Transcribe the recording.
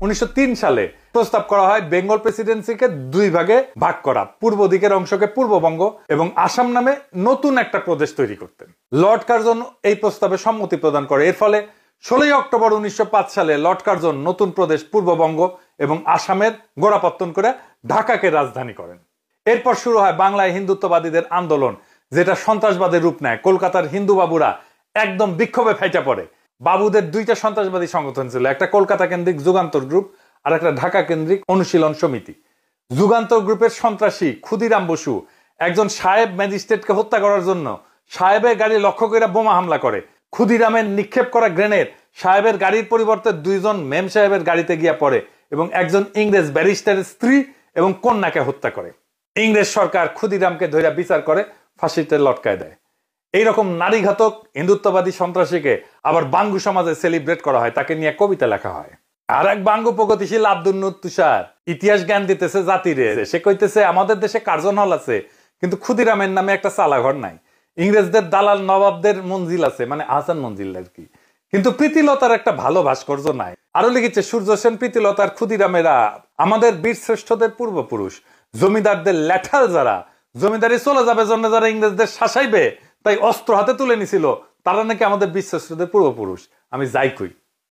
1903 সালে প্রস্তাব করা হয় বেঙ্গল প্রেসিডেন্সিকে দুই ভাগে ভাগ করা, পূর্ব দিকের অংশকে পূর্ববঙ্গ এবং আসাম নামে নতুন একটা প্রদেশ তৈরি করতেন। লর্ড কার্জন এই প্রস্তাবে সম্মতি প্রদান করে। এর ফলে 16 অক্টোবর 1905 সালে লর্ড কার্জন নতুন প্রদেশ পূর্ববঙ্গ এবং আসামের গোড়াপত্তন করে ঢাকাকে রাজধানী করেন। এরপর শুরু হয় বাংলায় হিন্দুত্ববাদীদের আন্দোলন, যেটা সন্ত্রাসবাদের রূপ নেয়। কলকাতার হিন্দু বাবুরা একদম বিক্ষোভে ফেটে পড়ে। বাবুদের দুইটা সন্ত্রাসবাদী সংগঠন ছিল, একটা কলকাতা কেন্দ্রিক যুগান্তর গ্রুপ আর একটা ঢাকা কেন্দ্রিক অনুশীলন সমিতি। যুগান্তর গ্রুপের সন্ত্রাসী ক্ষুদিরাম বসু একজন সাহেব ম্যাজিস্ট্রেটকে হত্যা করার জন্য সাহেবের গাড়ি লক্ষ্য করে বোমা হামলা করে। ক্ষুদিরামের নিক্ষেপ করা গ্রেনেড সাহেবের গাড়ির পরিবর্তে দুইজন মেম সাহেবের গাড়িতে গিয়া পড়ে এবং একজন ইংরেজ ব্যারিস্টারের স্ত্রী এবং কন্যাকে হত্যা করে। ইংরেজ সরকার ক্ষুদিরামকে ধরে বিচার করে ফাঁসিতে লটকায় দেয়। এইরকম নারীঘাতক হিন্দুত্ববাদী সন্ত্রাসীকে আবার বাঙ্গু সমাজে সেলিব্রেট করা হয়, তাকে নিয়ে কবিতা লেখা হয়। আর এক বাঙ্গু প্রগতিশীল আব্দুল নূর তুষার ইতিহাস জ্ঞান দিতেছে জাতিরে। সে কইতেছে আমাদের দেশে কার্জন হল আছে, কিন্তু ক্ষুদিরামের নামে একটা চালাঘর নাই। ইংরেজদের দালাল নবাবদের মঞ্জিল আছে, মানে আহসান মঞ্জিল আর কি, কিন্তু প্রীতিলতার একটা ভালো ভাস্কর্য নাই। আরো লিখেছে সূর্য সেন, প্রীতিলতার, ক্ষুদিরামেরা আমাদের বীর শ্রেষ্ঠদের পূর্বপুরুষ। জমিদারদের ল্যাঠাল যারা, জমিদারি চলে যাবে জন্য যারা ইংরেজদের শাসাইবে তাই অস্ত্র হাতে তুলে নিছিল, তারা নাকি আমাদের বীর শ্রেষ্ঠদের পূর্বপুরুষ। আমি যাই কই।